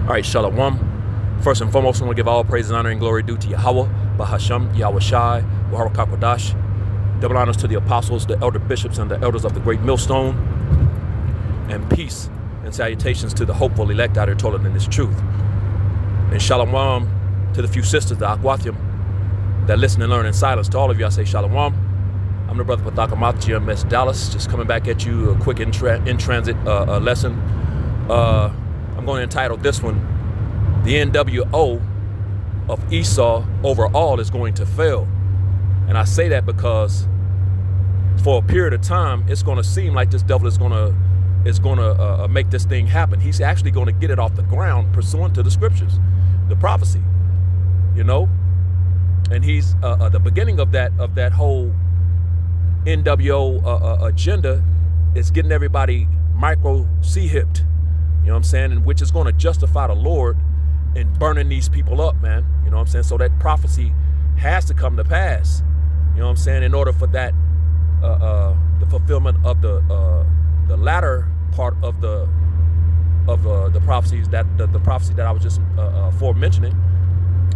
All right, Shalawam. First and foremost, I want to give all praise and honor and glory due to Yahweh, Bahasham, Yahweh Shai, Waharakah Kodash. Double honors to the apostles, the elder bishops, and the elders of the great millstone. And peace and salutations to the hopeful elect out here toiling in this truth. And Shalawam to the few sisters, the Akwathiam, that listen and learn in silence. To all of you, I say Shalawam. I'm the brother Pathakamat, GMS Dallas, just coming back at you, a quick in-transit lesson. I'm going to entitle this one, The NWO of Esau overall is going to fail. And I say that because for a period of time, it's going to seem like this devil is going to make this thing happen. He's actually going to get it off the ground pursuant to the scriptures, the prophecy, you know. And he's the beginning of that whole NWO agenda is getting everybody micro C-hipped, you know what I'm saying, and which is going to justify the Lord in burning these people up, man. You know what I'm saying? So that prophecy has to come to pass. You know what I'm saying? In order for that, the fulfillment of the latter part of the prophecies, that the prophecy that I was just mentioning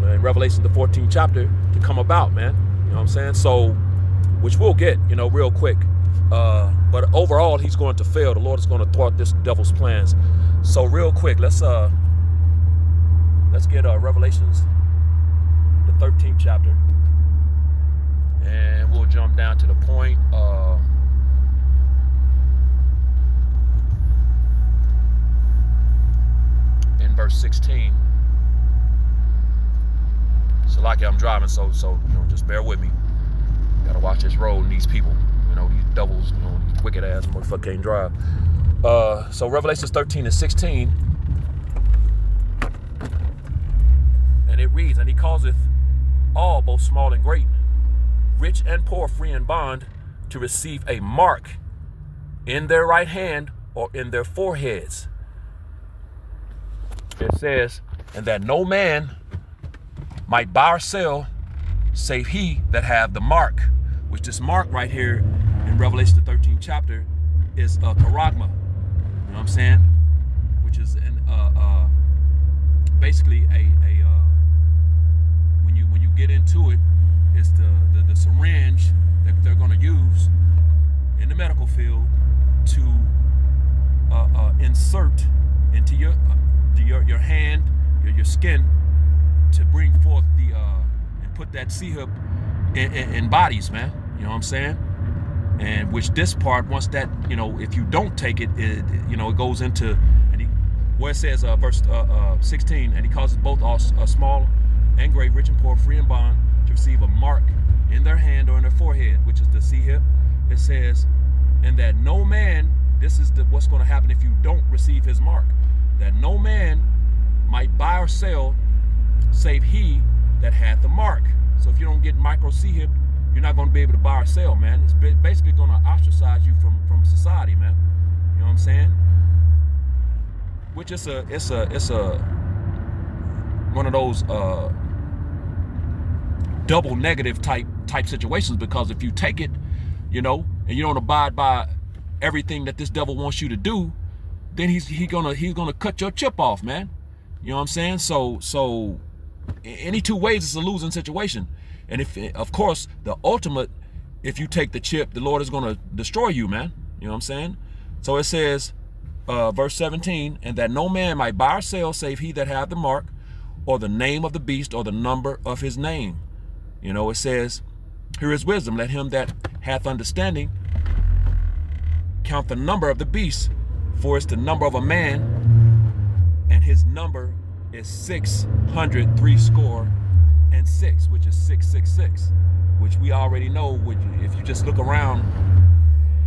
in Revelation the 14th chapter to come about, man. You know what I'm saying? So, which we'll get, you know, real quick. But overall, he's going to fail. The Lord is going to thwart this devil's plans. So, real quick, let's get Revelations the 13th chapter. And we'll jump down to the point in verse 16. Salachya, I'm driving, so you know, just bear with me. Gotta watch this road and these people, you know, these devils, you know, these wicked ass motherfucker can't drive. So Revelations 13 and 16, and it reads, and he causeth all, both small and great, rich and poor, free and bond, to receive a mark in their right hand or in their foreheads. It says, and that no man might buy or sell save he that have the mark, which this mark right here in Revelation the 13th chapter is a charagma. You know what I'm saying? Which is basically when you get into it, it's the syringe that they're going to use in the medical field to insert into your hand, your skin, to bring forth the and put that C-hip in bodies, man. You know what I'm saying? And which this part, once that, you know, if you don't take it, you know, it goes into, and where it says verse 16, and he causes both all small and great, rich and poor, free and bond, to receive a mark in their hand or in their forehead, which is the C-hip. It says, and that no man, this is what's going to happen if you don't receive his mark, that no man might buy or sell save he that hath the mark. So if you don't get micro C-hip, you're not going to be able to buy or sell, man. It's basically going to ostracize you from society, man. You know what I'm saying? Which it's a one of those double negative type situations, because if you take it, you know, and you don't abide by everything that this devil wants you to do, then he's gonna cut your chip off, man. You know what I'm saying? So any two ways, it's a losing situation. And if, of course, the ultimate, if you take the chip, the Lord is going to destroy you, man. You know what I'm saying? So it says, verse 17, and that no man might buy or sell save he that hath the mark, or the name of the beast, or the number of his name. You know, it says, here is wisdom. Let him that hath understanding count the number of the beast, for it's the number of a man, and his number is 666, which is 666, which we already know. If you just look around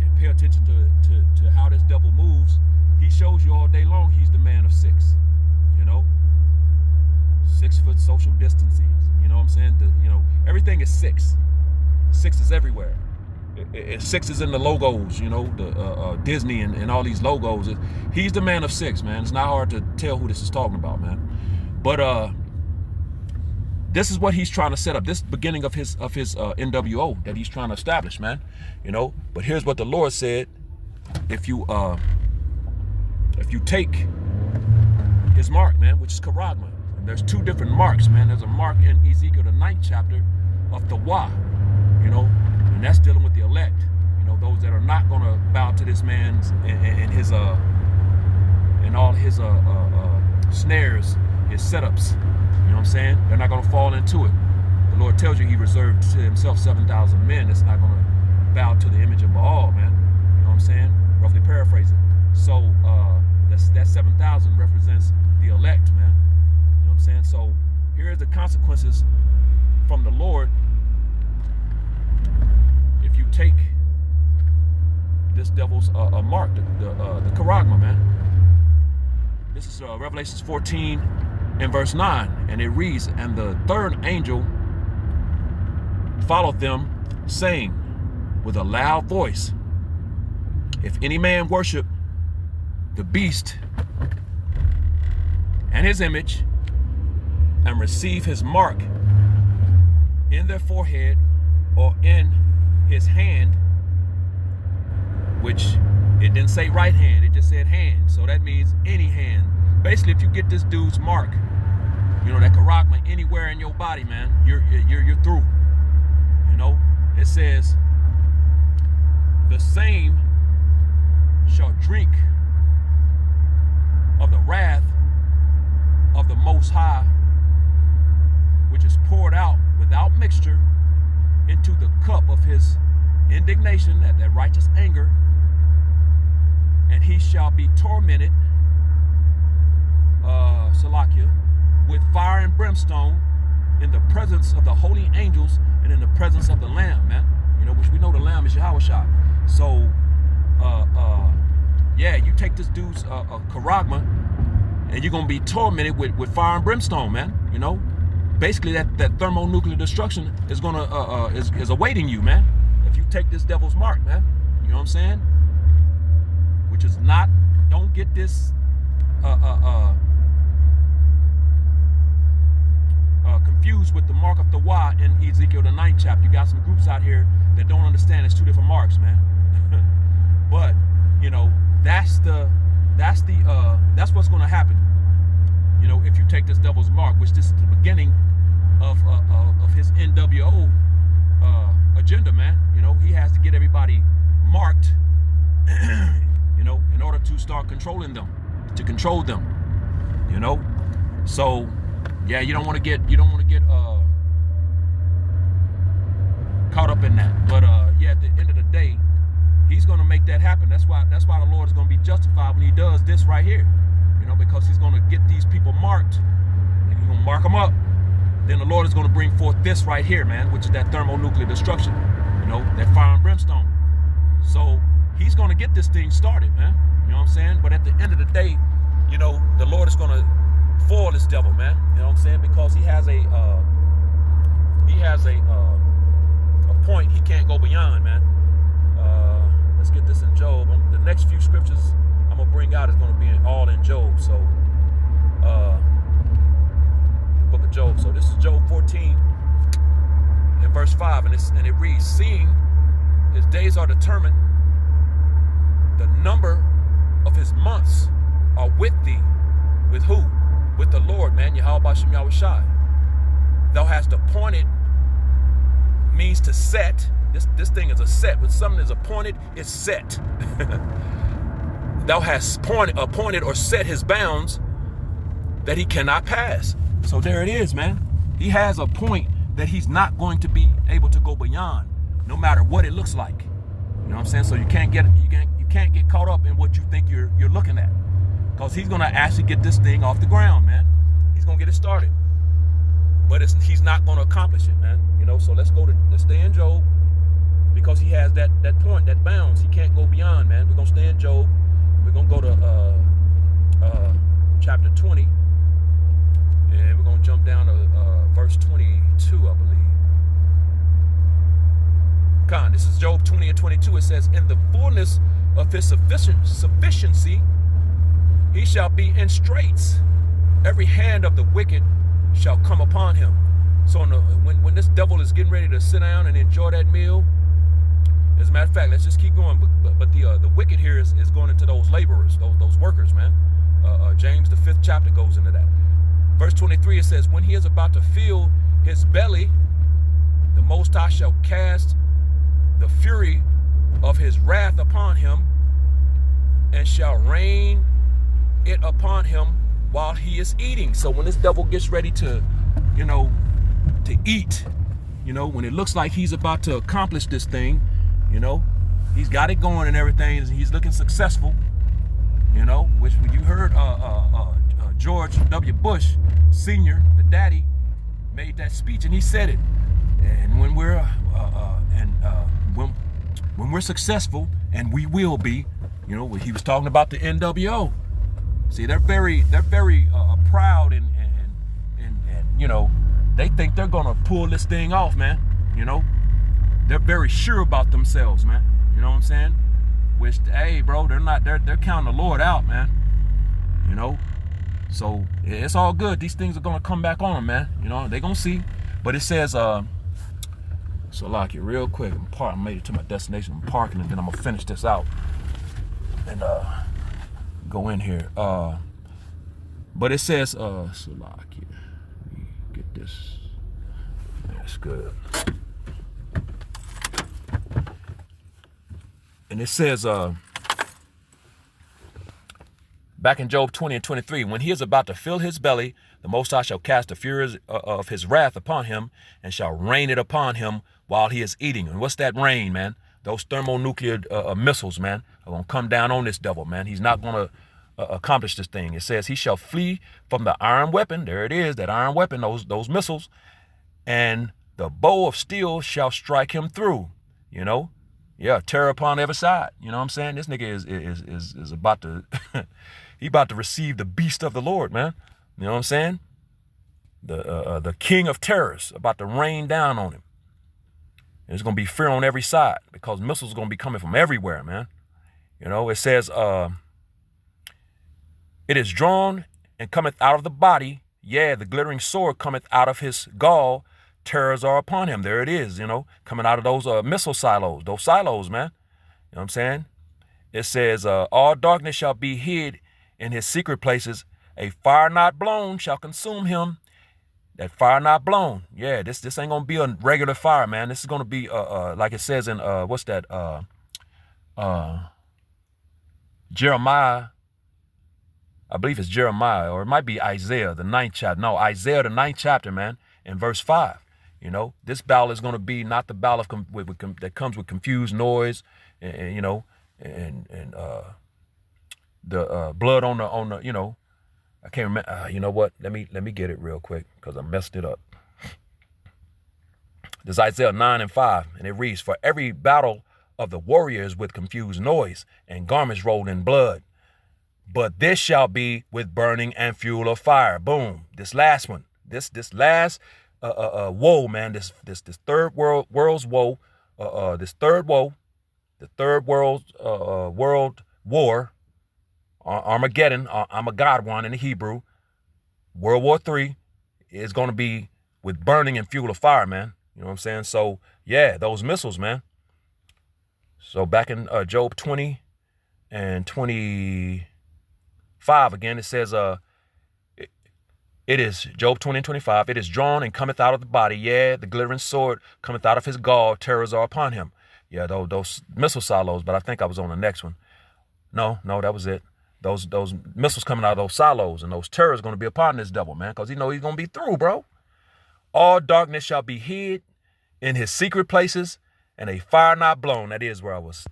and pay attention to how this devil moves, he shows you all day long he's the man of six. You know, 6 foot social distancing. You know what I'm saying? You know, everything is six. Six is everywhere. Six is in the logos, you know, the Disney and all these logos. He's the man of six, man. It's not hard to tell who this is talking about, man. But this is what he's trying to set up. This beginning of his NWO that he's trying to establish, man. You know. But here's what the Lord said: if you take his mark, man, which is charagma. And there's two different marks, man. There's a mark in Ezekiel, the 9th chapter, of dawadad, you know, and that's dealing with the elect, you know, those that are not going to bow to this man's and his and all his snares, his setups. You know what I'm saying? They're not going to fall into it. The Lord tells you he reserved to himself 7,000 men that's not going to bow to the image of Baal, man. You know what I'm saying? Roughly paraphrasing. So that 7,000 represents the elect, man. You know what I'm saying? So here's the consequences from the Lord if you take this devil's mark, the charagma, man. This is Revelations 14 and verse 9, and it reads, "And the third angel followed them, saying with a loud voice, If any man worship the beast and his image, and receive his mark in their forehead or in his hand," which it didn't say right hand, it just said hand. So that means any hand. Basically, if you get this dude's mark, you know, that charagma anywhere in your body, man, you're through. You know, it says, "The same shall drink of the wrath of the Most High, which is poured out without mixture into the cup of his indignation," that righteous anger, "and he shall be tormented, Salachya, with fire and brimstone in the presence of the holy angels and in the presence of the Lamb," man. You know, which we know the Lamb is Yahweh. So, yeah, you take this dude's charagma, and you're gonna be tormented with fire and brimstone, man. You know, basically that thermonuclear destruction is gonna is awaiting you, man, if you take this devil's mark, man. You know what I'm saying? Which is not, don't get this confused with the mark of dawadad in Ezekiel the 9th chapter. You got some groups out here that don't understand it's two different marks, man. But you know, that's what's going to happen. You know, if you take this devil's mark, which this is the beginning of his NWO agenda, man. You know, he has to get everybody marked, you know, in order to start controlling them, to control them. You know, so yeah, you don't want to get caught up in that. But yeah, at the end of the day, he's going to make that happen. That's why the Lord is going to be justified when he does this right here. You know, because he's going to get these people marked, and he's going to mark them up. Then the Lord is going to bring forth this right here, man, which is that thermonuclear destruction. You know, that fire and brimstone. So he's going to get this thing started, man. You know what I'm saying? But at the end of the day, you know, the Lord is going to foil this devil, man. You know what I'm saying? Because he has a point he can't go beyond, man. Let's get this in Job. The next few scriptures I'm gonna bring out is gonna be all in Job. So, book of Job. So this is Job 14 and verse 5, and it reads, "Seeing his days are determined, the number of his months are with thee." With who? With the Lord, man. Yahweh Bashem Yahweh Shai. "Thou hast appointed," means to set. This thing is a set. When something is appointed, it's set. "Thou hast appointed or set his bounds that he cannot pass." So there it is, man. He has a point that he's not going to be able to go beyond, no matter what it looks like. You know what I'm saying? So you can't get caught up in what you think you're looking at, because he's gonna actually get this thing off the ground, man. He's gonna get it started, but he's not gonna accomplish it, man. You know. So let's stay in Job, because he has that point, that bounds. He can't go beyond, man. We're gonna stay in Job. We're gonna go to chapter 20, and we're gonna jump down to verse 22, I believe. This is Job 20 and 22. It says, "In the fullness of his sufficiency, he shall be in straits. Every hand of the wicked shall come upon him." So when this devil is getting ready to sit down and enjoy that meal, As a matter of fact, let's just keep going. But the wicked here is going into those laborers, those workers, man. James, the 5th chapter, goes into that. Verse 23, it says, when he is about to fill his belly, the Most High shall cast the fury of his wrath upon him, and shall rain it upon him while he is eating. So when this devil gets ready to, to eat, when it looks like he's about to accomplish this thing, he's got it going and everything, and he's looking successful, which when you heard George W. Bush Sr., the daddy, made that speech, and he said it. And when we're when we're successful, and we will be, he was talking about the NWO. See, they're very proud and they think they're gonna pull this thing off, man. They're very sure about themselves, man. You know what I'm saying? Which, hey, bro, they're counting the Lord out, man. So it's all good. These things are gonna come back on them, man. They gonna see. But it says, Salachya, real quick, I made it to my destination. I'm parking, and then I'm gonna finish this out and go in here. But it says, Salachya, get this. That's good. And it says, back in Job 20 and 23, when he is about to fill his belly, the Most High shall cast the fury of his wrath upon him, and shall rain it upon him while he is eating. And what's that rain, man? Those thermonuclear missiles, man, are going to come down on this devil, man. He's not going to accomplish this thing. It says he shall flee from the iron weapon. There it is, that iron weapon, those missiles. And the bow of steel shall strike him through, Yeah, terror upon every side. You know what I'm saying? This nigga is about to, he about to receive the beast of the Lord, man. You know what I'm saying? The king of terrors about to rain down on him. There's going to be fear on every side, because missiles are going to be coming from everywhere, man. It says, it is drawn and cometh out of the body. Yeah, the glittering sword cometh out of his gall. Terrors are upon him. There it is, coming out of those missile silos, those silos, man. You know what I'm saying? It says, all darkness shall be hid in his secret places. A fire not blown shall consume him. That fire not blown. Yeah, this ain't gonna be a regular fire, man. This is gonna be like it says in what's that? Jeremiah. I believe it's Jeremiah, or it might be Isaiah, the 9th chapter. No, Isaiah, the 9th chapter, man, in verse 5. This battle is going to be not the battle that comes with confused noise, and the blood on the I can't remember. You know what? Let me get it real quick, because I messed it up. This is Isaiah 9 and 5, and it reads, for every battle of the warriors with confused noise and garments rolled in blood. But this shall be with burning and fuel of fire. Boom. This last one. This last woe, man. This third world's woe. This third woe. The third world war. Armageddon. Armageddon in the Hebrew. World War III is going to be with burning and fuel of fire, man. You know what I'm saying? So yeah, those missiles, man. So back in Job 20 and 25 again, it says, it is Job 20 and 25. It is drawn and cometh out of the body. Yeah, the glittering sword cometh out of his gall. Terrors are upon him. Yeah, those missile silos. But I think I was on the next one. No, that was it. Those missiles coming out of those silos, and those terrors going to be upon this devil, man, because he's going to be through, bro. All darkness shall be hid in his secret places, and a fire not blown. That is where I was.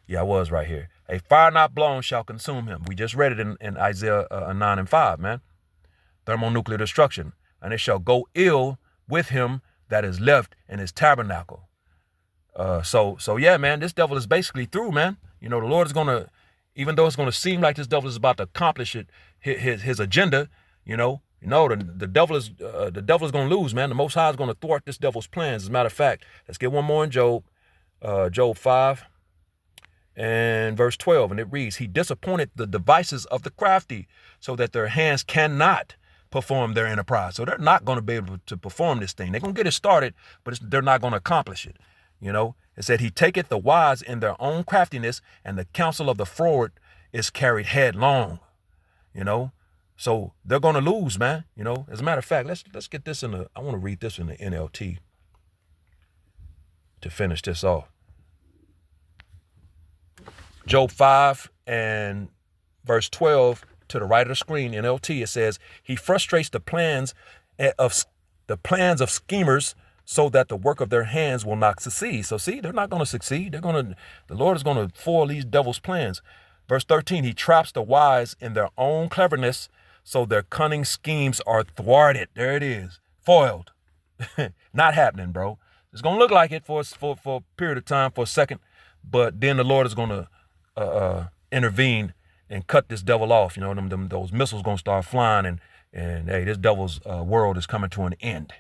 Yeah, I was right here. A fire not blown shall consume him. We just read it in Isaiah 9 and 5, man. Thermonuclear destruction. And it shall go ill with him that is left in his tabernacle. So yeah, man, this devil is basically through, man. The Lord is going to, even though it's going to seem like this devil is about to accomplish his agenda, the devil is going to lose, man. The Most High is going to thwart this devil's plans. As a matter of fact, let's get one more in Job 5 and verse 12. And it reads, he disappointed the devices of the crafty, so that their hands cannot perform their enterprise. So they're not going to be able to perform this thing. They're going to get it started, but they're not going to accomplish it. You know, it said he taketh the wise in their own craftiness, and the counsel of the froward is carried headlong. You know, so they're going to lose, man. You know, as a matter of fact, let's get this in the, I want to read this in the NLT to finish this off. Job 5 and verse 12 to the right of the screen, NLT, it says, he frustrates the plans of schemers so that the work of their hands will not succeed. So see, they're not going to succeed. The Lord is going to foil these devil's plans. Verse 13, he traps the wise in their own cleverness, so their cunning schemes are thwarted. There it is, foiled. Not happening, bro. It's going to look like it for a period of time, for a second, but then the Lord is going to intervene and cut this devil off. You know, those missiles going to start flying, and hey, this devil's world is coming to an end.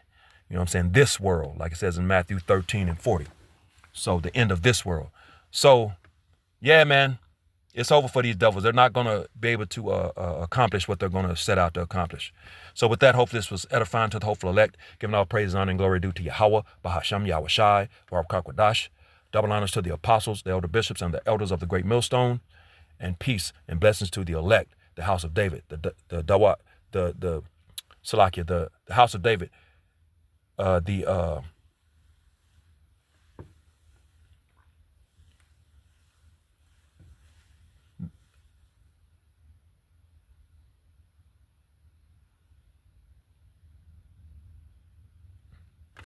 You know what I'm saying? This world, like it says in Matthew 13 and 40. So the end of this world. So, yeah, man. It's over for these devils. They're not going to be able to accomplish what they're going to set out to accomplish. So with that, hopefully this was edifying to the hopeful elect. Giving all praise, honor, and glory due to Yahweh, Bahasham, Yahweh Shai, Baruch Kakwadash. Double honors to the apostles, the elder bishops, and the elders of the great millstone. And peace and blessings to the elect, the house of David, the dawadad, the Salachya, the house of David, the